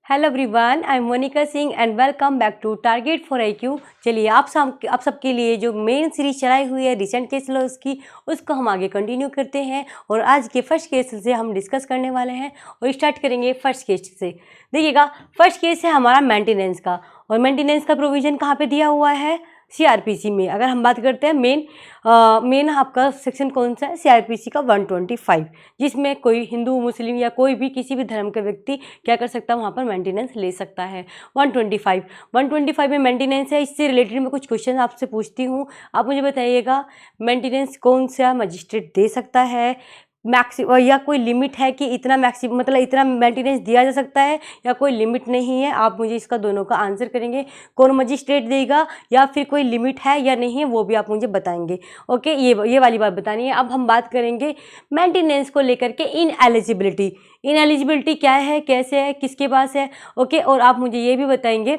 Hello everyone, I am Monika Singh and welcome back to target for IQ. चलिए आप सबके लिए जो मेन सीरीज चलाई हुई है रिसेंट केस लॉस की, उसको हम आगे कंटिन्यू करते हैं और आज के फर्स्ट केस से हम डिस्कस करने वाले हैं और स्टार्ट करेंगे फर्स्ट केस से। देखिएगा, फर्स्ट केस है हमारा मेंटेनेंस का और मेंटेनेंस का प्रोविज़न कहाँ पे दिया हुआ है? सीआरपीसी में। अगर हम बात करते हैं मेन आपका सेक्शन कौन सा है? सीआरपीसी का 125, जिसमें कोई हिंदू मुस्लिम या कोई भी किसी भी धर्म का व्यक्ति क्या कर सकता है, वहाँ पर मेंटेनेंस ले सकता है। 125 में मेंटेनेंस है। इससे रिलेटेड मैं कुछ क्वेश्चन आपसे पूछती हूँ, आप मुझे बताइएगा मेंटेनेंस कौन सा मजिस्ट्रेट दे सकता है, या कोई लिमिट है कि इतना मैक्सिमम मतलब इतना मेंटेनेंस दिया जा सकता है या कोई लिमिट नहीं है। आप मुझे इसका दोनों का आंसर करेंगे, कौन मजिस्ट्रेट देगा या फिर कोई लिमिट है या नहीं है, वो भी आप मुझे बताएंगे। ओके, ये वाली बात बतानी है। अब हम बात करेंगे मेंटेनेंस को लेकर के इनएलिजिबिलिटी क्या है, कैसे है, किसके पास है। ओके, और आप मुझे ये भी बताएंगे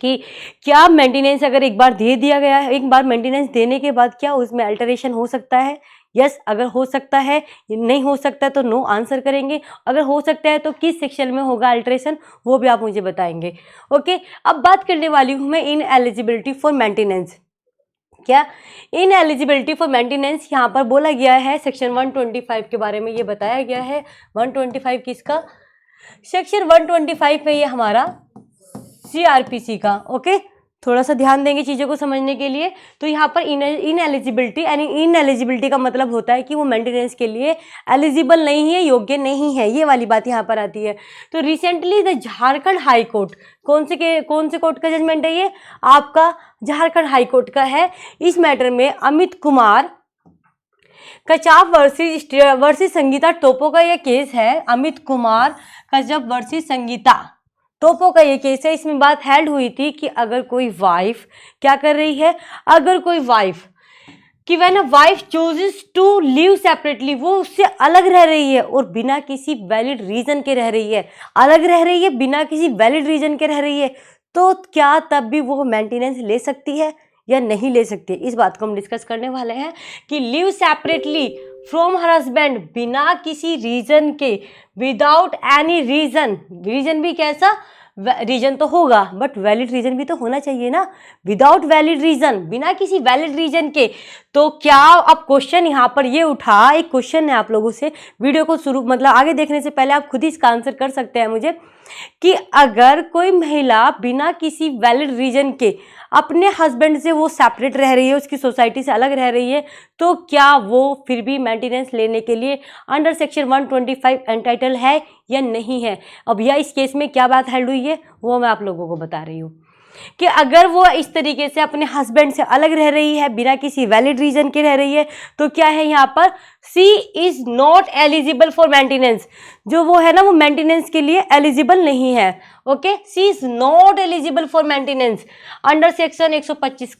कि क्या मेंटेनेंस अगर एक बार दे दिया गया है, एक बार मेंटेनेंस देने के बाद क्या उसमें अल्टरेशन हो सकता है? यस, अगर हो सकता है, नहीं हो सकता तो नो आंसर करेंगे। अगर हो सकता है तो किस सेक्शन में होगा अल्टरेशन, वो भी आप मुझे बताएंगे। ओके, अब बात करने वाली हूँ मैं इन एलिजिबिलिटी फॉर मेंटेनेंस। क्या इन एलिजिबिलिटी फॉर मेंटेनेंस यहाँ पर बोला गया है, सेक्शन 125 के बारे में ये बताया गया है। 125 किसका? सेक्शन 125 में ये हमारा सीआरपीसी का। ओके, थोड़ा सा ध्यान देंगे चीज़ों को समझने के लिए। तो यहाँ पर इनएलिजिबिलिटी, यानी इनएलिजिबिलिटी का मतलब होता है कि वो मेंटेनेंस के लिए एलिजिबल नहीं है, योग्य नहीं है, ये वाली बात यहाँ पर आती है। तो recently the Jharkhand high court, कौन से कोर्ट का जजमेंट है ये? आपका झारखंड हाई कोर्ट का है। इस मैटर में अमित कुमार कचाप वर्सेस संगीता टोपो का यह केस है। अमित कुमार कचाप वर्सेस संगीता टोपो का ये केस है। इसमें बात हेल्ड हुई थी कि अगर कोई वाइफ क्या कर रही है, अगर कोई वाइफ कि when a wife chooses to live separately, वो उससे अलग रह रही है और बिना किसी वैलिड रीजन के रह रही है, अलग रह रही है बिना किसी वैलिड रीजन के रह रही है, तो क्या तब भी वो मेंटेनेंस ले सकती है या नहीं ले सकती है? इस बात को हम डिस्कस करने वाले हैं कि live separately from her husband बिना किसी रीजन के, विदाउट एनी रीजन भी कैसा? रीजन तो होगा बट वैलिड रीजन भी तो होना चाहिए ना। विदाउट वैलिड रीजन, बिना किसी वैलिड रीजन के, तो क्या अब क्वेश्चन यहाँ पर ये उठा, एक क्वेश्चन है आप लोगों से, वीडियो को शुरू मतलब आगे देखने से पहले आप खुद ही इसका आंसर कर सकते हैं मुझे, कि अगर कोई महिला बिना किसी वैलिड रीजन के अपने हस्बैंड से वो सेपरेट रह रही है, उसकी सोसाइटी से अलग रह रही है, तो क्या वो फिर भी मेंटेनेंस लेने के लिए अंडर सेक्शन 125 एंटाइटल है या नहीं है? अब यह इस केस में क्या बात हेल्ड हुई है वो मैं आप लोगों को बता रही हूँ कि अगर वो इस तरीके से अपने हस्बैंड से अलग रह रही है, बिना किसी वैलिड रीजन के रह रही है, तो क्या है यहाँ पर? She is not eligible for maintenance. जो वो है ना, वो मेंटेनेंस के लिए एलिजिबल नहीं है। Okay, she is not eligible for maintenance under section 125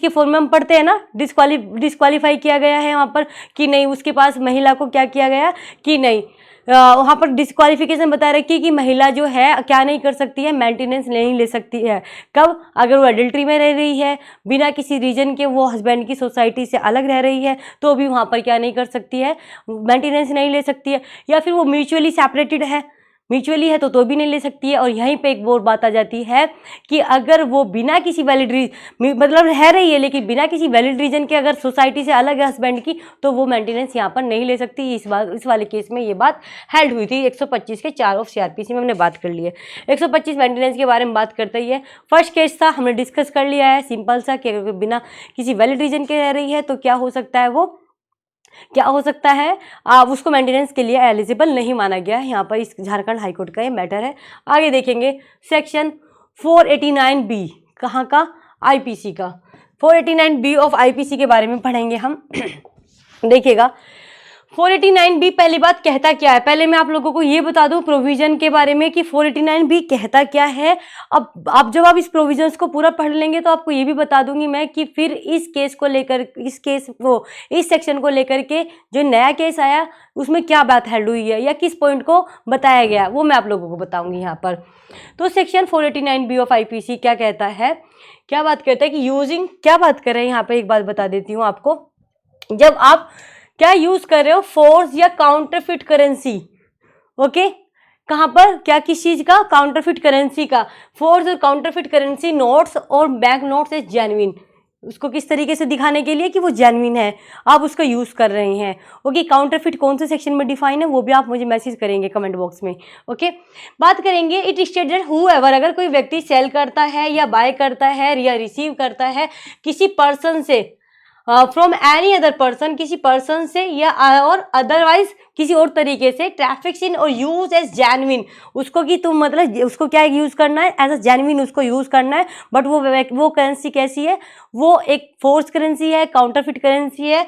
के 4 में हम पढ़ते हैं ना, डिस्क्वालीफाई किया गया है वहाँ पर कि नहीं, उसके पास महिला को क्या किया गया कि नहीं, वहाँ पर डिस्क्वालिफिकेशन बता रखी कि महिला जो है क्या नहीं कर सकती है, मेंटेनेंस नहीं ले सकती है। कब? अगर वो एडल्ट्री में रह रही है, बिना किसी रीजन के वो हस्बैंड की सोसाइटी से अलग रह रही है, तो भी वहाँ पर क्या नहीं कर सकती है, मेंटेनेंस नहीं ले सकती है। या फिर वो म्यूचुअली सेपरेटेड है, म्यूचुअली है तो भी नहीं ले सकती है। और यहीं पे एक और बात आ जाती है कि अगर वो बिना किसी वैलिड मतलब रह रही है लेकिन बिना किसी वैलिड रीजन के अगर सोसाइटी से अलग है हस्बैंड की, तो वो मेंटेनेंस यहाँ पर नहीं ले सकती। इस वाले केस में ये बात हेल्ड हुई थी 125 के 4 ऑफ सीआरपीसी में हमने बात कर ली है। 125 मेंटेनेंस के बारे में बात करते ही है। फर्स्ट केस था, हमने डिस्कस कर लिया है, सिंपल सा, कि अगर बिना किसी वैलिड रीजन के रह रही है तो क्या हो सकता है, वो क्या हो सकता है, उसको मेंटेनेंस के लिए एलिजिबल नहीं माना गया है। यहाँ पर इस झारखंड हाईकोर्ट का ये मैटर है। आगे देखेंगे सेक्शन 489B, कहाँ का? आईपीसी का। 489B ऑफ आईपीसी के बारे में पढ़ेंगे हम। देखिएगा 489B पहली बात कहता क्या है, पहले मैं आप लोगों को ये बता दूं प्रोविजन के बारे में कि 489B कहता क्या है। अब आप जब आप इस प्रोविजंस को पूरा पढ़ लेंगे तो आपको ये भी बता दूंगी मैं कि फिर इस सेक्शन को लेकर के जो नया केस आया उसमें क्या बात हेल्ड हुई है या किस पॉइंट को बताया गया, वो मैं आप लोगों को बताऊंगी यहाँ पर। तो सेक्शन 489B ऑफ आईपीसी क्या कहता है, क्या बात करता है कि यूजिंग, क्या बात कर रहे हैं यहाँ पर, एक बात बता देती हूँ आपको। जब आप क्या यूज कर रहे हो, फोर्स या काउंटरफिट करेंसी, ओके, कहाँ पर, क्या, किस चीज का, काउंटरफिट करेंसी का। फोर्स और काउंटरफिट करेंसी नोट्स और बैंक नोट्स इज जेन्युइन, उसको किस तरीके से दिखाने के लिए कि वो जेन्युइन है, आप उसका यूज कर रहे हैं। ओके, काउंटरफिट कौन से सेक्शन में डिफाइन है वो भी आप मुझे मैसेज करेंगे कमेंट बॉक्स में। ओके, बात करेंगे इट स्टेट दैट हूएवर, अगर कोई व्यक्ति सेल करता है या बाय करता है या रिसीव करता है किसी पर्सन से, फ्रॉम एनी अदर पर्सन, किसी पर्सन से या और अदरवाइज किसी और तरीके से, ट्रैफिक्स इन और यूज एज जेन्युइन, उसको कि तुम मतलब उसको क्या यूज करना है, एज अ जेन्युइन उसको यूज करना है। बट वो करेंसी कैसी है, वो एक फोर्स करेंसी है, काउंटरफिट करेंसी है।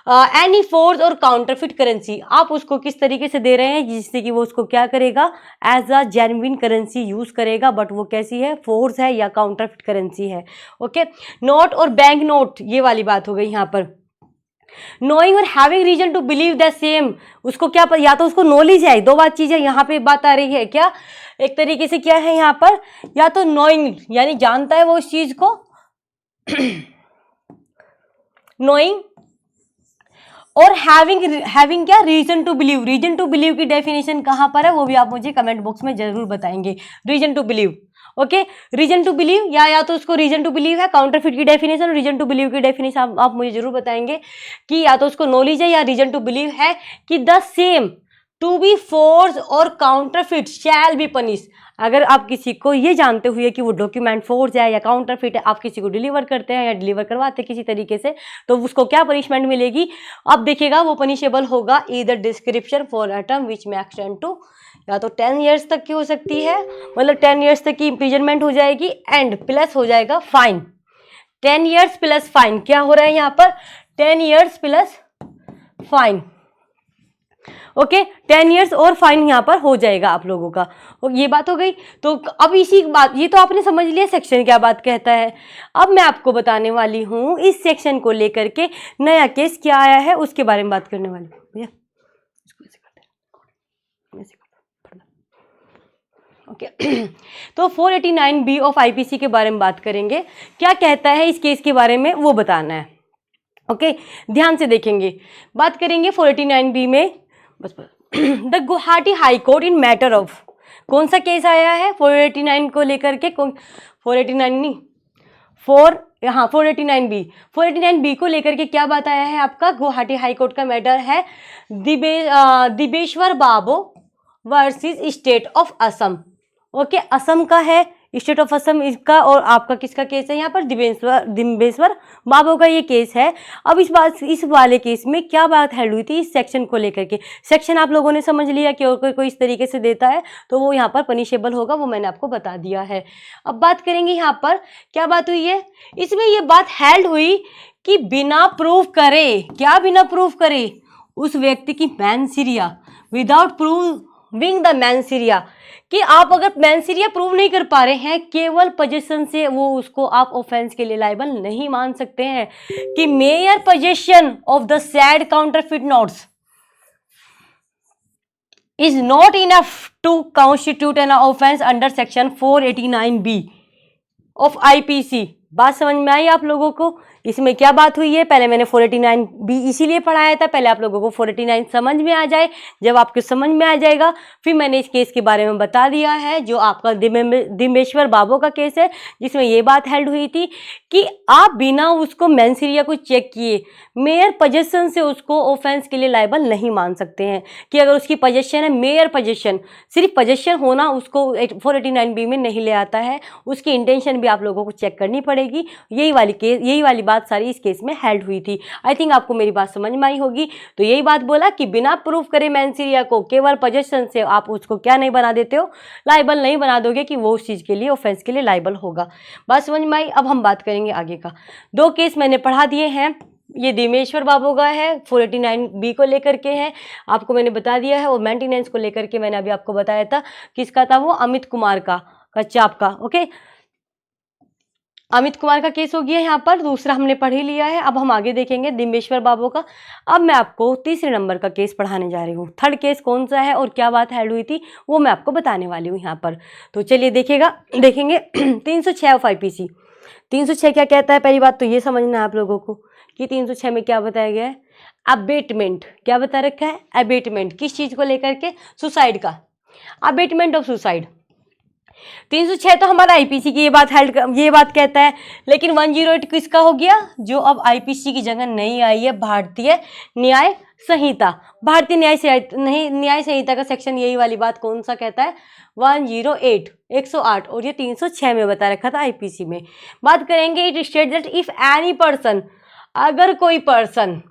एनी फोर्स और काउंटरफिट करेंसी आप उसको किस तरीके से दे रहे हैं जिससे कि वो उसको क्या करेगा, as a genuine currency use करेगा, बट वो कैसी है, फोर्स है या काउंटरफिट करेंसी है। ओके, नोट और बैंक नोट, ये वाली बात हो गई यहाँ पर। नोइंग और having reason to believe the same, उसको क्या या तो उसको नॉलेज है, दो बात चीजें यहाँ पे बात आ रही है क्या, एक तरीके से क्या है यहाँ पर, या तो नोइंग यानी जानता है वो इस चीज को नोइंग, और हैविंग क्या, reason to believe. Reason to believe की डेफिनेशन कहां पर है वो भी आप मुझे कमेंट बॉक्स में जरूर बताएंगे। Reason to believe, okay, reason to believe या तो उसको रीजन टू बिलीव है, काउंटरफिट की डेफिनेशन, रीजन टू बिलीव की डेफिनेशन आप मुझे जरूर बताएंगे कि या तो उसको नॉलेज है या रीजन टू बिलीव है कि the same to be forged और काउंटरफिट शैल बी पनिश। अगर आप किसी को ये जानते हुए कि वो डॉक्यूमेंट फोर्स है या काउंटरफिट है, आप किसी को डिलीवर करते हैं या डिलीवर करवाते हैं किसी तरीके से, तो उसको क्या पनिशमेंट मिलेगी, अब देखिएगा वो पनिशेबल होगा either description for a term which में एक्सटेंड टू, या तो 10 ईयर्स तक की हो सकती है, मतलब 10 ईयर्स तक की इम्प्रिजनमेंट हो जाएगी, एंड प्लस हो जाएगा फाइन। 10 ईयर्स प्लस फाइन, क्या हो रहा है यहाँ पर, 10 years plus fine. Okay, 10 years और फाइन यहाँ पर हो जाएगा आप लोगों का। ये बात हो गई। तो अब इसी बात, ये तो आपने समझ लिया सेक्शन क्या बात कहता है। अब मैं आपको बताने वाली हूँ इस सेक्शन को लेकर के नया केस क्या आया है उसके बारे में बात करने वाली हूँ। भैया ओके तो 489B ऑफ आईपीसी के बारे में बात करेंगे, क्या कहता है इस केस के बारे में वो बताना है। ओके, ध्यान से देखेंगे, बात करेंगे 489B में। बस the Guwahati high court in matter of, कौन सा केस आया है 489 को लेकर के, 489 नहीं, 489B, 489B को लेकर के क्या बात आया है आपका, गुवाहाटी हाई कोर्ट का मैटर है Dibeshwar Babu versus state of Assam. Okay, Assam का है, स्टेट ऑफ असम इसका, और आपका किसका केस है यहाँ पर, दिबेश्वर बाबू का ये केस है। अब इस वाले केस में क्या बात हैंड हुई थी इस सेक्शन को लेकर के, सेक्शन आप लोगों ने समझ लिया कि और कोई इस तरीके से देता है तो वो यहाँ पर पनिशेबल होगा, वो मैंने आपको बता दिया है। अब बात करेंगे यहाँ पर क्या बात हुई है, इसमें ये बात हेल्ड हुई कि बिना प्रूफ करे, क्या बिना प्रूफ करे, उस व्यक्ति की मैनसीरिया, विदाउट प्रूविंग द मैनसीरिया, कि आप अगर मैनसीरिया प्रूव नहीं कर पा रहे हैं, केवल पोजीशन से वो उसको आप ऑफेंस के लिए लायबल नहीं मान सकते हैं, कि mere possession of the said counterfeit notes is not enough to constitute an offence under section 489B of IPC. बात समझ में आई आप लोगों को, इसमें क्या बात हुई है, पहले मैंने 489B इसीलिए पढ़ाया था, पहले आप लोगों को 489 समझ में आ जाए, जब आपको समझ में आ जाएगा फिर मैंने इस केस के बारे में बता दिया है, जो आपका दिबेश्वर बाबू का केस है, जिसमें ये बात हेल्ड हुई थी कि आप बिना उसको मैनसीरिया को चेक किए मेयर पोजीशन से उसको ऑफेंस के लिए लायबल नहीं मान सकते हैं, कि अगर उसकी पोजीशन है मेयर पोजीशन, सिर्फ पोजीशन होना उसको 489B में नहीं ले आता है, उसकी इंटेंशन भी आप लोगों को चेक करनी पड़ेगी। यही वाली बात सारी इस केस में हेल्ड हुई थी। आई थिंक आपको मेरी बात समझ में आई होगी। तो यही बात बोला कि बिना प्रूफ करे मैनसीरिया को, केवल पोजीशन से आप उसको क्या नहीं बना देते हो, लायबल नहीं बना दोगे कि वो उस चीज़ के लिए, ऑफेंस के लिए लायबल होगा। बात समझ में आई। अब हम बात करेंगे आगे का। दो केस मैंने पढ़ा दिए हैं, ये दिबेश्वर बाबू का है, 489B को लेकर के है, आपको मैंने बता दिया है, और मेंटेनेंस को लेकर के मैंने अभी आपको बताया था, किसका था वो, अमित कुमार का, कच्चाप का। ओके, अमित कुमार का केस हो गया यहाँ पर, दूसरा हमने पढ़ ही लिया है। अब हम आगे देखेंगे दिबेश्वर बाबू का। अब मैं आपको तीसरे नंबर का केस पढ़ाने जा रही हूँ। थर्ड केस कौन सा है और क्या बात हेल्ड हुई थी वो मैं आपको बताने वाली हूँ यहाँ पर। तो चलिए देखेंगे 306 ऑफ आईपीसी। 306 क्या कहता है, पहली बात तो ये समझना है आप लोगों को कि 306 में क्या बताया गया है, अबेटमेंट। क्या बता रखा है, अबेटमेंट, किस चीज़ को लेकर के, सुसाइड का। Abetment of suicide. 306 तो हमारा आईपीसी की ये बात कहता है, लेकिन 108 किसका हो गया, जो अब आईपीसी की जगह नहीं आई है, भारतीय न्याय संहिता। भारतीय न्याय संहिता का सेक्शन यही वाली बात कौन सा कहता है, 108 108, और ये 306 में बता रखा था आईपीसी में। बात करेंगे it state that if any person, अगर कोई पर्सन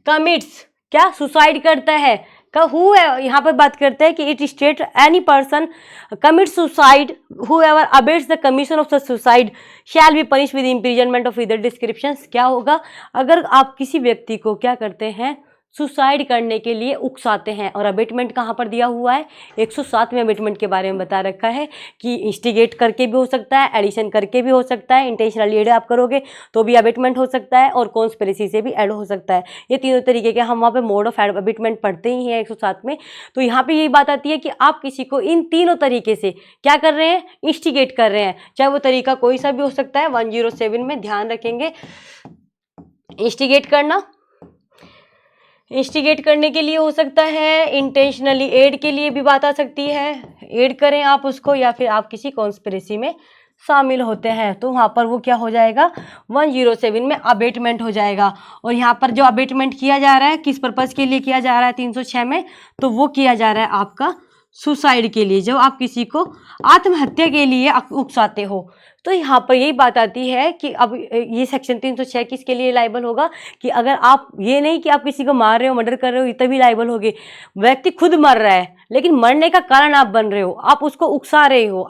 कमिट्स, क्या सुसाइड करता है, हु है यहाँ पर बात करते हैं कि it state any person commit suicide whoever abates the commission of such suicide shall be punished with imprisonment of either descriptions। क्या होगा, अगर आप किसी व्यक्ति को क्या करते हैं, सुसाइड करने के लिए उकसाते हैं, और अबेटमेंट कहाँ पर दिया हुआ है, 107 में अबेटमेंट के बारे में बता रखा है कि इंस्टिगेट करके भी हो सकता है, एडिशन करके भी हो सकता है, इंटेंशनली एड आप करोगे तो भी अबेटमेंट हो सकता है, और कॉन्स्पिरेसी से भी ऐड हो सकता है। ये तीनों तरीके के हम वहाँ पे मोड ऑफ अबेटमेंट पढ़ते ही हैं 107 में। तो यहाँ पे यही बात आती है कि आप किसी को इन तीनों तरीके से क्या कर रहे हैं, इंस्टिगेट कर रहे हैं, चाहे वो तरीका कोई सा भी हो सकता है। 107 में ध्यान रखेंगे, इंस्टिगेट करने के लिए हो सकता है, इंटेंशनली एड के लिए भी बात आ सकती है, एड करें आप उसको, या फिर आप किसी कॉन्स्पिरेसी में शामिल होते हैं, तो वहाँ पर वो क्या हो जाएगा, 107 में अबेटमेंट हो जाएगा। और यहाँ पर जो अबेटमेंट किया जा रहा है किस पर्पज़ के लिए किया जा रहा है 306 में, तो वो किया जा रहा है आपका सुसाइड के लिए, जब आप किसी को आत्महत्या के लिए उकसाते हो। तो यहाँ पर यही बात आती है कि अब ये सेक्शन 306 किसके लिए लाइबल होगा, कि अगर आप ये नहीं कि आप किसी को मार रहे हो, मर्डर कर रहे हो, ये तभी लाइबल होगे। व्यक्ति खुद मर रहा है, लेकिन मरने का कारण आप बन रहे हो, आप उसको उकसा रहे हो,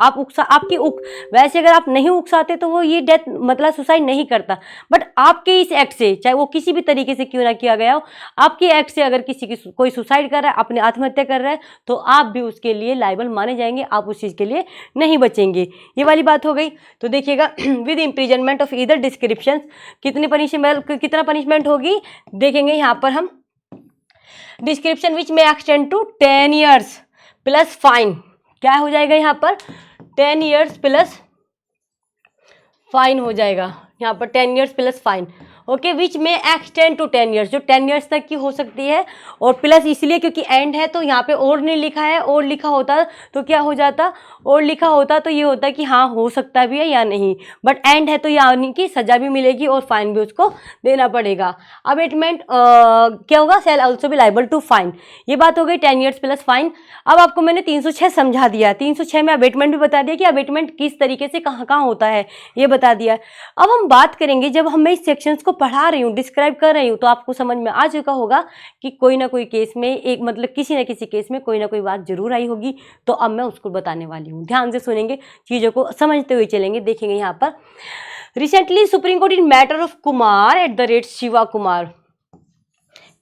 वैसे अगर आप नहीं उकसाते तो वो ये डेथ मतलब सुसाइड नहीं करता, बट आपके इस एक्ट से, चाहे वो किसी भी तरीके से क्यों ना किया गया हो, आपके एक्ट से अगर किसी की कोई सुसाइड कर रहा है, अपने आत्महत्या कर रहा है, तो आप भी उसके लिए लाइबल माने जाएंगे, आप उस चीज़ के लिए नहीं बचेंगे। ये वाली बात हो गई। तो देखिएगा with imprisonment of either description कितना पनिशमेंट होगी, देखेंगे यहाँ पर हम, डिस्क्रिप्शन विच में extend to 10 years plus fine. क्या हो जाएगा यहाँ पर, 10 ईयर्स प्लस फाइन हो जाएगा, यहाँ पर 10 ईयर्स प्लस फाइन। ओके, विच में एक्सटेंड टू 10 ईयर्स, जो 10 ईयर्स तक की हो सकती है, और प्लस इसलिए क्योंकि एंड है तो यहाँ पे और नहीं लिखा है, और लिखा होता तो क्या हो जाता, और लिखा होता तो ये होता कि हाँ हो सकता भी है या नहीं, बट एंड है तो यानी कि सजा भी मिलेगी और फाइन भी उसको देना पड़ेगा। अबेटमेंट क्या होगा, सेल ऑल्सो भी लाइबल टू फाइन। ये बात हो गई 10 ईयर्स प्लस फाइन। अब आपको मैंने 306 समझा दिया, 306 में अबेटमेंट भी बता दिया कि अबेटमेंट किस तरीके से कहाँ कहाँ होता है, ये बता दिया। अब हम बात करेंगे, जब हम मैं इस सेक्शंस को पढ़ा रही हूँ, डिस्क्राइब कर रही हूँ, तो आपको समझ में आ चुका होगा कि कोई ना कोई केस में एक मतलब किसी न किसी केस में कोई ना कोई बात जरूर आई होगी, तो अब मैं उसको बताने वाली हूँ। ध्यान से सुनेंगे, चीज़ों को समझते हुए चलेंगे। देखेंगे यहाँ पर, recently supreme court in matter of Kumar @ Shiva Kumar,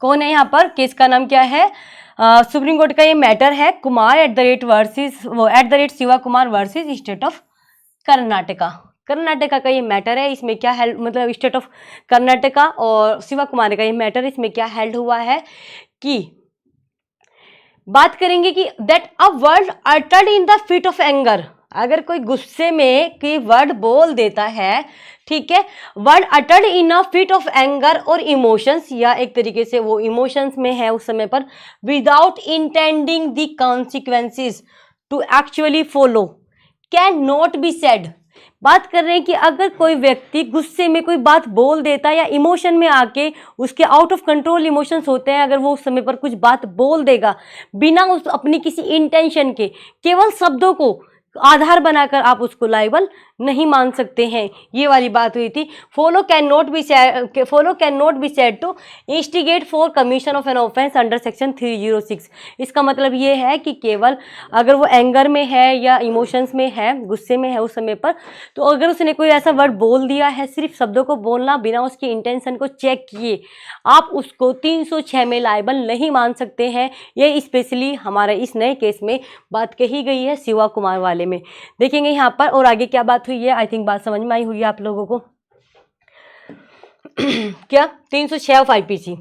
कौन है यहाँ पर, केस का नाम क्या है, सुप्रीम कोर्ट का ये मैटर है Kumar @ Shiva Kumar versus state of Karnataka. Karnataka का ये मैटर है, इसमें क्या हेल्ड मतलब स्टेट ऑफ कर्नाटका और शिवा कुमार का ये मैटर, इसमें क्या हेल्ड हुआ है कि बात करेंगे कि that a word uttered in the fit of anger, अगर कोई गुस्से में कोई वर्ड बोल देता है, ठीक है, word uttered in a fit of anger और इमोशंस, या एक तरीके से वो इमोशंस में है उस समय पर, without intending the consequences to actually follow, can not be said. बात कर रहे हैं कि अगर कोई व्यक्ति गुस्से में कोई बात बोल देता है, या इमोशन में आके उसके आउट ऑफ कंट्रोल इमोशंस होते हैं, अगर वो उस समय पर कुछ बात बोल देगा बिना उस अपनी किसी इंटेंशन के, केवल शब्दों को आधार बनाकर आप उसको लायबल नहीं मान सकते हैं। ये वाली बात हुई थी। Follow can not be said to instigate for commission of an offence under section 306। इसका मतलब ये है कि केवल अगर वो एंगर में है या इमोशंस में है, गुस्से में है उस समय पर, तो अगर उसने कोई ऐसा वर्ड बोल दिया है, सिर्फ शब्दों को बोलना बिना उसकी इंटेंशन को चेक किए, आप उसको 306 में लायबल नहीं मान सकते हैं। ये स्पेशली हमारे इस नए केस में बात कही गई है शिवा कुमार वाले में। देखेंगे यहाँ पर और आगे क्या बात हुई है। आई थिंक बात समझ में आई हुई है आप लोगों को। क्या 306 ऑफ आईपीसी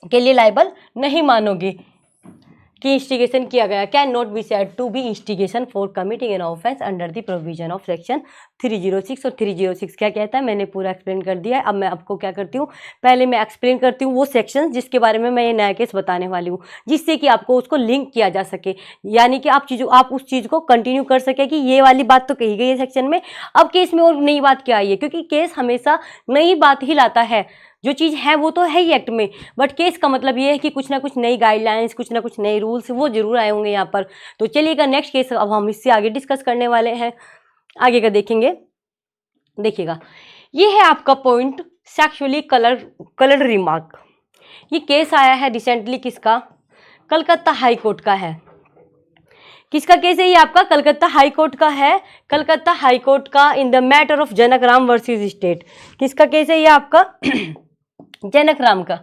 के लिए लायबल नहीं मानोगे, कि इंस्टिगेशन किया गया, can not be said to be instigation for committing an offence under the provision of section 306। और 306 क्या कहता है मैंने पूरा एक्सप्लेन कर दिया है। अब मैं आपको क्या करती हूँ, पहले मैं एक्सप्लेन करती हूँ वो सेक्शन जिसके बारे में मैं ये नया केस बताने वाली हूँ, जिससे कि आपको उसको लिंक किया जा सके, यानी कि आप उस चीज़ को कंटिन्यू कर सके कि ये वाली बात तो कही गई है सेक्शन में, अब केस में और नई बात क्या आई है, क्योंकि केस हमेशा नई बात ही लाता है। जो चीज़ है वो तो है ही एक्ट में, बट केस का मतलब ये है कि कुछ ना कुछ नई गाइडलाइंस, कुछ ना कुछ नए रूल्स वो जरूर आए होंगे यहाँ पर। तो चलिएगा नेक्स्ट केस अब हम इससे आगे डिस्कस करने वाले हैं, आगे का देखेंगे। देखिएगा ये है आपका पॉइंट, सेक्सुअली कलर्ड रिमार्क। ये केस आया है रिसेंटली, किसका, कलकत्ता हाई कोर्ट का है। किसका केस है ये आपका, कलकत्ता हाई कोर्ट का है, कलकत्ता हाई कोर्ट का in the matter of Janak Ram versus state. किसका केस है ये आपका जनक राम का,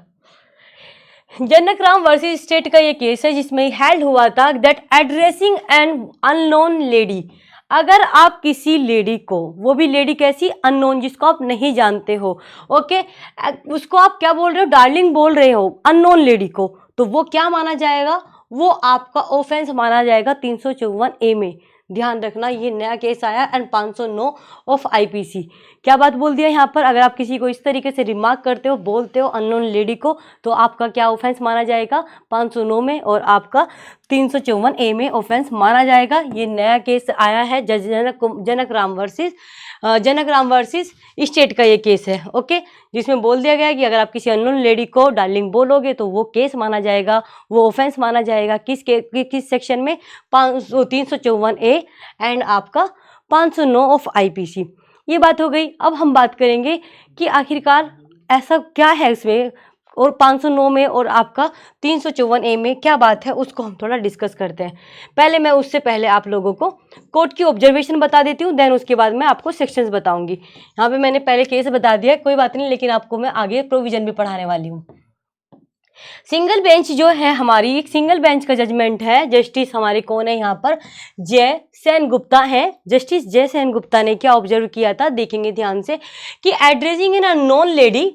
जनक राम वर्सेस स्टेट का ये केस है, जिसमें हेल्ड हुआ था that addressing an unknown lady, अगर आप किसी लेडी को, वो भी लेडी कैसी, अननोन, जिसको आप नहीं जानते हो, ओके, उसको आप क्या बोल रहे हो, डार्लिंग बोल रहे हो अननोन लेडी को, तो वो क्या माना जाएगा, वो आपका ऑफेंस माना जाएगा 354A में। ध्यान रखना ये नया केस आया एंड 509 ऑफ आईपीसी। क्या बात बोल दिया यहाँ पर, अगर आप किसी को इस तरीके से रिमार्क करते हो, बोलते हो अननोन लेडी को, तो आपका क्या ऑफेंस माना जाएगा 509 में, और आपका 354A में ऑफेंस माना जाएगा। ये नया केस आया है जनक राम वर्सेस स्टेट का ये केस है, ओके, जिसमें बोल दिया गया है कि अगर आप किसी अननोन लेडी को डार्लिंग बोलोगे तो वो केस माना जाएगा, वो ऑफेंस माना जाएगा किस सेक्शन में, 354A एंड आपका 509 ऑफ आईपीसी। ये बात हो गई। अब हम बात करेंगे कि आखिरकार ऐसा क्या है इसमें, और 509 में और आपका 354A में क्या बात है, उसको हम थोड़ा डिस्कस करते हैं। पहले मैं उससे पहले आप लोगों को कोर्ट की ऑब्जर्वेशन बता देती हूँ, देन उसके बाद मैं आपको सेक्शंस बताऊंगी। यहाँ पे मैंने पहले केस बता दिया, कोई बात नहीं, लेकिन आपको मैं आगे प्रोविजन भी पढ़ाने वाली हूँ। सिंगल बेंच जो है हमारी, एक सिंगल बेंच का जजमेंट है। जस्टिस हमारे कौन है यहाँ पर, जय सेन गुप्ता है। जस्टिस जय सेन गुप्ता ने क्या ऑब्जर्व किया था, देखेंगे ध्यान से, कि addressing in a non lady,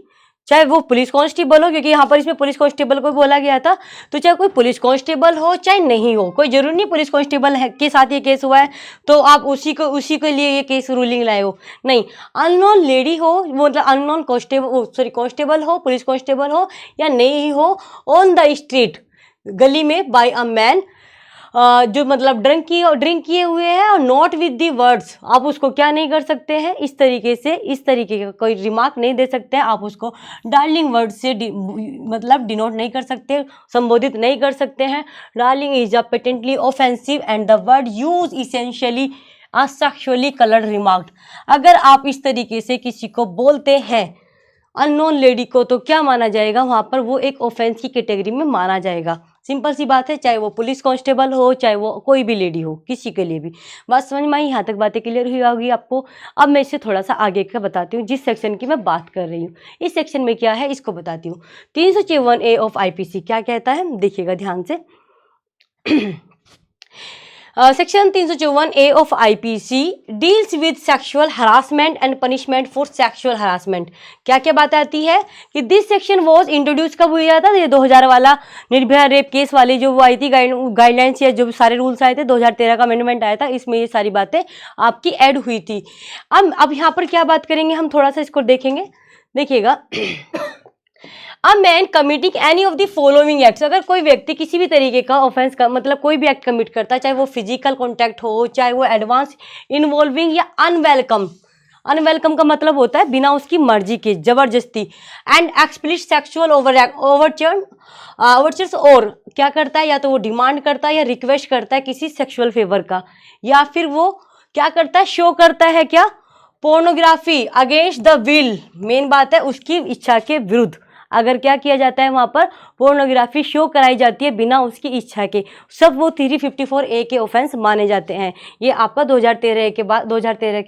चाहे वो पुलिस कांस्टेबल हो, क्योंकि यहाँ पर इसमें पुलिस कांस्टेबल को बोला गया था, तो चाहे कोई पुलिस कांस्टेबल हो चाहे नहीं हो, कोई जरूरी नहीं पुलिस कांस्टेबल है के साथ ये केस हुआ है तो आप उसी के लिए ये केस रूलिंग लाए हो, नहीं, अननोन लेडी हो, मतलब अननोन कांस्टेबल हो, पुलिस कांस्टेबल हो या नहीं हो, ऑन द स्ट्रीट, गली में, बाय अ मैन, जो मतलब ड्रिंक किए हुए हैं, और नॉट विद दी वर्ड्स, आप उसको क्या नहीं कर सकते हैं, इस तरीके का कोई रिमार्क नहीं दे सकते हैं, आप उसको डार्लिंग वर्ड से मतलब डिनोट नहीं कर सकते, संबोधित नहीं कर सकते हैं। Darling is a patently offensive and the word use essentially a sexually coloured remark. अगर आप इस तरीके से किसी को बोलते हैं अननोन लेडी को, तो क्या माना जाएगा वहाँ पर, वो एक ऑफेंस की कैटेगरी में माना जाएगा। सिंपल सी बात है, चाहे वो पुलिस कांस्टेबल हो चाहे वो कोई भी लेडी हो, किसी के लिए भी। बात समझ में आई, यहाँ तक बातें क्लियर हुई होगी आपको। अब मैं इसे थोड़ा सा आगे का बताती हूँ, जिस सेक्शन की मैं बात कर रही हूँ, इस सेक्शन में क्या है इसको बताती हूँ। 354A ऑफ आईपीसी क्या कहता है, देखिएगा ध्यान से। Section 354A of IPC deals with sexual harassment and punishment for sexual harassment. क्या क्या बात आती है कि दिस सेक्शन वाज इंट्रोड्यूस कब हुआ था, ये 2000 वाला निर्भया रेप केस वाली जो वो आई थी गाइडलाइंस या जो सारे रूल्स आए थे, 2013 का अमेंडमेंट आया था, इसमें ये सारी बातें आपकी ऐड हुई थी। अब यहाँ पर क्या बात करेंगे हम, थोड़ा सा इसको देखेंगे, देखिएगा। A man committing any of the following acts, अगर कोई व्यक्ति किसी भी तरीके का ऑफेंस का मतलब कोई भी एक्ट कमिट करता है, चाहे वो फिजिकल कॉन्टैक्ट हो, चाहे वो एडवांस इन्वॉल्विंग या अनवेलकम का मतलब होता है बिना उसकी मर्जी के, जबरदस्ती, एंड एक्सप्लिसिट सेक्सुअल ओवरचर्स, और क्या करता है, या तो वो डिमांड करता है या रिक्वेस्ट करता है किसी सेक्सुअल फेवर का, या फिर वो क्या करता है, शो करता है क्या, pornography against the will, main बात है उसकी इच्छा के विरुद्ध, अगर क्या किया जाता है वहाँ पर पोर्नोग्राफी शो कराई जाती है बिना उसकी इच्छा के, सब वो 354A के ऑफेंस माने जाते हैं। ये आपका 2013 के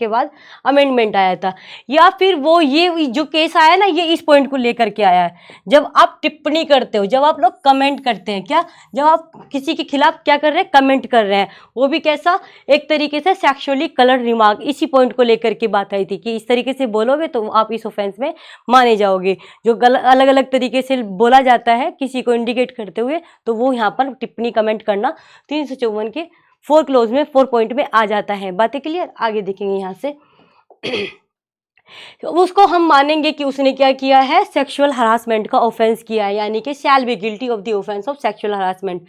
बाद अमेंडमेंट आया था। या फिर वो ये जो केस आया ना, ये इस पॉइंट को लेकर के आया है, जब आप टिप्पणी करते हो, जब आप लोग कमेंट करते हैं, क्या, जब आप किसी के खिलाफ क्या कर रहे हैं, कमेंट कर रहे हैं, वो भी कैसा, एक तरीके से सेक्सुअली कलर्ड रिमार्क, इसी पॉइंट को लेकर के बात आई थी कि इस तरीके से बोलोगे तो आप इस ऑफेंस में माने जाओगे। जो अलग अलग तरीके से बोला जाता है किसी को इंडिकेट करते हुए, तो वो यहाँ पर टिप्पणी कमेंट करना 354 के 4 क्लोज में 4 पॉइंट में आ जाता है। बातें क्लियर? आगे देखेंगे यहाँ से उसको हम मानेंगे कि उसने क्या किया है, सेक्सुअल हरासमेंट का ऑफेंस किया है, यानी कि shall be guilty of the offence of sexual harassment.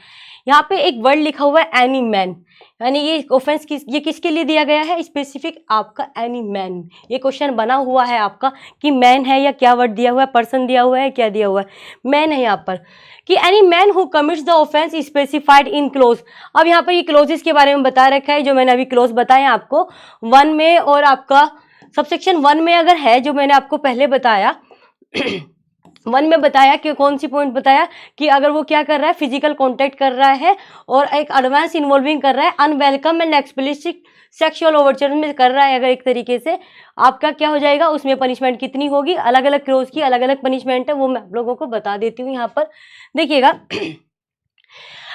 यहाँ पे एक वर्ड लिखा हुआ है एनी मैन, यानी ये ऑफेंस ये किसके लिए दिया गया है, स्पेसिफिक आपका एनी मैन। ये क्वेश्चन बना हुआ है आपका कि मैन है या क्या वर्ड दिया हुआ है, पर्सन दिया हुआ है, क्या दिया हुआ है, मैन है यहाँ पर, कि any man who commits the offence specified in close. अब यहाँ पर ये क्लोजेस के बारे में बता रखा है, जो मैंने अभी क्लोज बताया आपको 1 में, और आपका सबसेक्शन 1 में अगर है, जो मैंने आपको पहले बताया 1 में बताया कि कौन सी पॉइंट बताया कि अगर वो क्या कर रहा है, फिजिकल कांटेक्ट कर रहा है और एक एडवांस इन्वॉल्विंग कर रहा है, unwelcome and explicit sexual Overture में कर रहा है, अगर एक तरीके से आपका क्या हो जाएगा, उसमें पनिशमेंट कितनी होगी, अलग अलग क्लोज की अलग अलग पनिशमेंट है, वो मैं आप लोगों को बता देती हूँ। यहाँ पर देखिएगा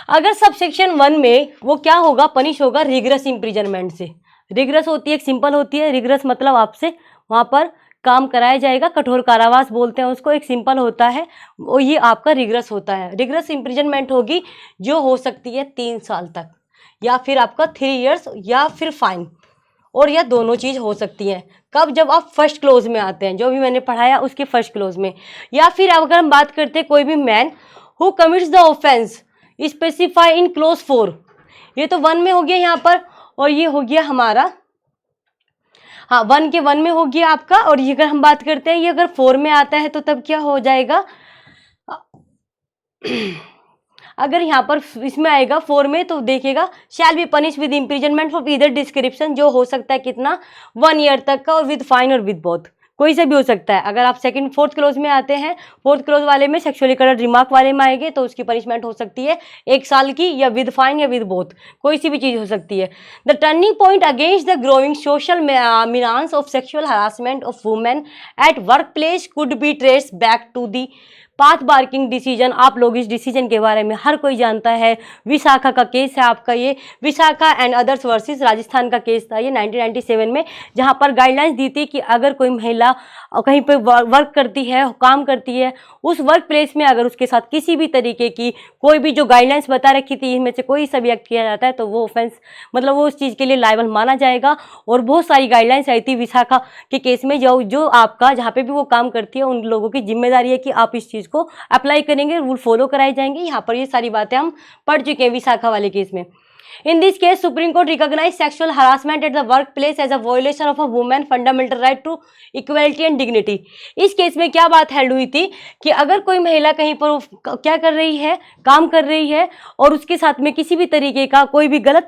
अगर सबसेक्शन 1 में वो क्या होगा, पनिश होगा रिग्रेस इम्प्रिजनमेंट से। रिग्रेस होती है, एक सिंपल होती है, रिग्रेस मतलब आपसे वहाँ पर काम कराया जाएगा, कठोर कारावास बोलते हैं उसको, एक सिंपल होता है वो, ये आपका रिग्रेस होता है। रिग्रेस इम्प्रिजनमेंट होगी जो हो सकती है 3 साल तक, या फिर आपका 3 इयर्स, या फिर फाइन, और यह दोनों चीज़ हो सकती हैं। कब? जब आप फर्स्ट क्लोज में आते हैं, जो भी मैंने पढ़ाया उसके फर्स्ट क्लोज में। या फिर अगर हम बात करते हैं कोई भी man who commits the offence specify in close 4, ये तो 1 में हो गया यहाँ पर, और ये हो गया हमारा, हाँ 1 के 1 में हो गया आपका, और ये अगर हम बात करते हैं ये अगर 4 में आता है तो तब क्या हो जाएगा अगर यहाँ पर इसमें आएगा 4 में, तो देखिएगा शैल be punish with imprisonment for either description, जो हो सकता है कितना 1 ईयर तक का, और विद फाइन और विद बोथ, कोई से भी हो सकता है। अगर आप सेकंड 4th क्लोज में आते हैं, 4th क्लोज वाले में सेक्सुअली करेक्ट रिमार्क वाले में आएंगे, तो उसकी पनिशमेंट हो सकती है 1 साल की, या विद फाइन या विद बोथ, कोई सी भी चीज़ हो सकती है। The turning point against the growing social menace of sexual harassment of women at work place could be trace back to the path breaking decision. आप लोग इस डिसीजन के बारे में हर कोई जानता है, विशाखा का केस है आपका, ये Vishakha and others versus Rajasthan का केस था ये 1997 में, जहां पर गाइडलाइंस दी थी कि अगर कोई महिला कहीं पे वर्क करती है, काम करती है, उस वर्क प्लेस में अगर उसके साथ किसी भी तरीके की कोई भी जो गाइडलाइंस बता रखी थी इनमें से कोई सा भी एक्ट किया जाता है, तो वो ऑफेंस मतलब वो उस चीज़ के लिए लायबल माना जाएगा। और बहुत सारी गाइडलाइंस आई थी विशाखा के केस में, जो आपका जहाँ पे भी वो काम करती है उन लोगों की जिम्मेदारी है कि आप इस चीज़ को अप्लाई करेंगे, रूल फॉलो कराए जाएंगे। यहाँ पर ये सारी बातें हम पढ़ चुके हैं विशाखा वाले केस में। In this case, Supreme Court recognized sexual harassment at the workplace as a violation of a woman's fundamental right to equality and dignity. इस केस में क्या बात हेल्ड हुई थी कि अगर कोई महिला कहीं पर क्या कर रही है, काम कर रही है, और उसके साथ में किसी भी तरीके का कोई भी गलत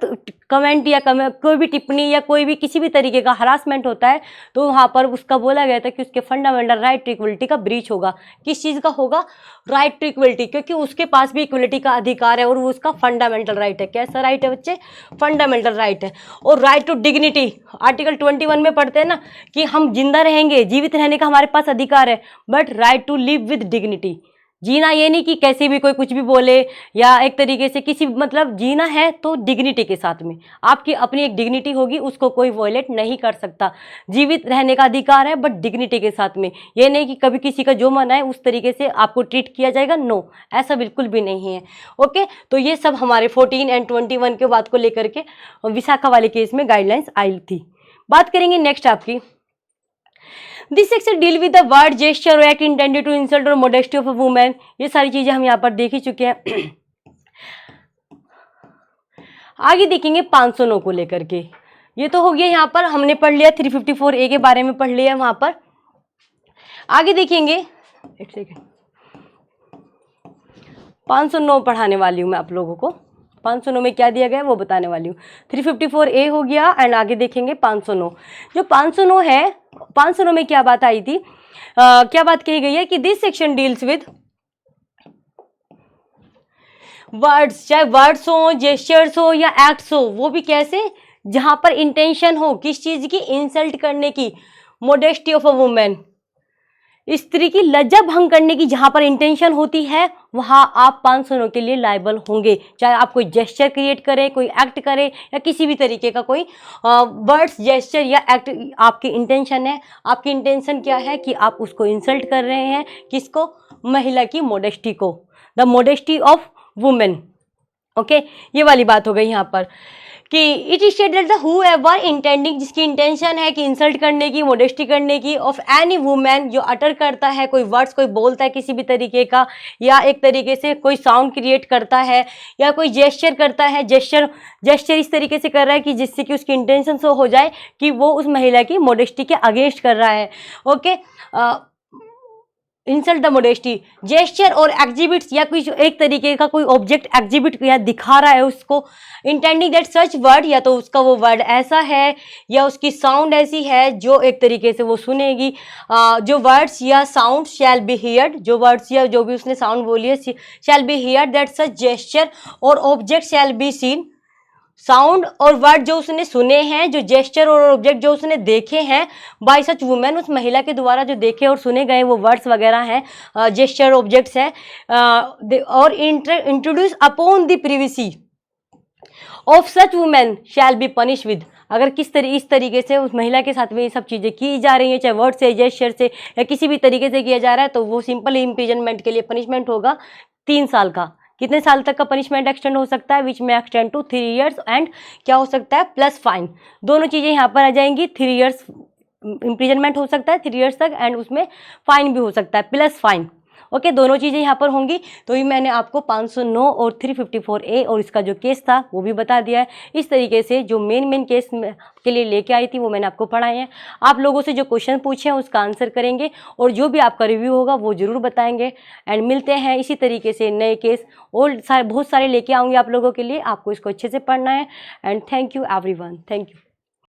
कमेंट या कोई भी टिप्पणी या कोई भी किसी भी तरीके का हरासमेंट होता है, तो वहाँ पर उसका बोला गया था कि उसके फंडामेंटल राइट टू इक्वलिटी का ब्रीच होगा। किस चीज़ का होगा? राइट टू इक्वलिटी, क्योंकि उसके पास भी इक्वलिटी का अधिकार है और वो उसका फंडामेंटल राइट है। कैसा राइट है बच्चे? फंडामेंटल राइट है। और राइट टू डिग्निटी, आर्टिकल 21 में पढ़ते हैं ना कि हम जिंदा रहेंगे, जीवित रहने का हमारे पास अधिकार है, but right to live with dignity. जीना ये नहीं कि कैसे भी कोई कुछ भी बोले या एक तरीके से किसी, मतलब जीना है तो डिग्निटी के साथ में, आपकी अपनी एक डिग्निटी होगी, उसको कोई वॉयलेट नहीं कर सकता। जीवित रहने का अधिकार है बट डिग्निटी के साथ में, ये नहीं कि कभी किसी का जो मन है उस तरीके से आपको ट्रीट किया जाएगा, नो, ऐसा बिल्कुल भी नहीं है। ओके, तो ये सब हमारे 14 एंड 21 के बात को लेकर के विशाखा वाले केस में गाइडलाइंस आई थी। बात करेंगे नेक्स्ट आपकी, this section deal with the word gesture और एक्ट इंटेंडेड टू इंसल्ट और मोडेस्टी ऑफ अ वुमेन। ये सारी चीजें हम यहाँ पर देख ही चुके हैं। आगे देखेंगे 509 को लेकर के, ये तो हो गया, यहाँ पर हमने पढ़ लिया 354A के बारे में पढ़ लिया वहां पर। आगे देखेंगे, एक सेकेंड, 509 पढ़ाने वाली हूँ मैं आप लोगों को। 509 में क्या दिया गया है वो बताने वाली हूँ। 354A हो गया एंड आगे देखेंगे 509। जो 509 है, 509 में क्या बात आई थी, क्या बात कही गई है कि this section deals with words, चाहे वर्ड्स हो, जेस्चर्स हो या एक्ट्स हो, वो भी कैसे, जहां पर इंटेंशन हो किस चीज की, इंसल्ट करने की, मोडेस्टी ऑफ अ वुमेन, स्त्री की लज्जा भंग करने की जहां पर इंटेंशन होती है, वहां आप 509 के लिए लायबल होंगे। चाहे आप कोई जेस्चर क्रिएट करें, कोई एक्ट करें, या किसी भी तरीके का कोई वर्ड्स, जेस्चर या एक्ट, आपकी इंटेंशन है, आपकी इंटेंशन क्या है कि आप उसको इंसल्ट कर रहे हैं, किसको, महिला की मोडेस्टी को, the modesty of women. Okay, ये वाली बात हो गई यहाँ पर कि it is stated the whoever intending, जिसकी इंटेंशन है कि इंसल्ट करने की, मोडेस्टी करने की, ऑफ एनी वुमेन, जो अटर करता है कोई वर्ड्स, कोई बोलता है किसी भी तरीके का, या एक तरीके से कोई साउंड क्रिएट करता है, या कोई जेस्चर करता है, जेस्चर इस तरीके से कर रहा है कि जिससे कि उसकी इंटेंशन सो हो जाए कि वो उस महिला की मोडेस्टी के अगेंस्ट कर रहा है। Okay, insult the modesty, gesture और एग्जिबिट्स, या कोई एक तरीके का कोई ऑब्जेक्ट एग्जिबिट या दिखा रहा है उसको, इंटेंडिंग दैट सच वर्ड, या तो उसका वो वर्ड ऐसा है या उसकी साउंड ऐसी है जो एक तरीके से वो सुनेगी, जो वर्ड्स या साउंड शैल बी हियर्ड, जो वर्ड्स या जो भी उसने साउंड बोली है shall be heard, that such gesture or object shall be seen, sound और वर्ड जो उसने सुने हैं, जो जेस्चर और ऑब्जेक्ट जो उसने देखे हैं, बाय सच वुमेन, उस महिला के द्वारा जो देखे और सुने गए वो वर्ड्स वगैरह हैं, जेस्चर ऑब्जेक्ट्स हैं, और introduce upon the privacy of such women shell be punish with, अगर इस तरीके से उस महिला के साथ में ये सब चीज़ें की जा रही हैं, चाहे वर्ड से, जेस्चर से, या किसी भी तरीके से किया जा रहा है, तो वो सिंपल इम्प्रिजनमेंट के लिए पनिशमेंट होगा 3 साल का। कितने साल तक का पनिशमेंट एक्सटेंड हो सकता है, विच में एक्सटेंड टू 3 years, एंड क्या हो सकता है, प्लस फाइन। दोनों चीज़ें यहाँ पर आ जाएंगी। 3 years इम्प्रिजनमेंट हो सकता है 3 years तक, एंड उसमें फाइन भी हो सकता है, प्लस फाइन। ओके, दोनों चीज़ें यहाँ पर होंगी। तो ये मैंने आपको 509 और 354A और इसका जो केस था वो भी बता दिया है। इस तरीके से जो मेन केस के लिए लेके आई थी वो मैंने आपको पढ़ाए हैं। आप लोगों से जो क्वेश्चन पूछे हैं उसका आंसर करेंगे, और जो भी आपका रिव्यू होगा वो ज़रूर बताएंगे। एंड मिलते हैं इसी तरीके से नए केस और बहुत सारे लेके आऊँगी आप लोगों के लिए। आपको इसको अच्छे से पढ़ना है। And thank you everyone, thank you.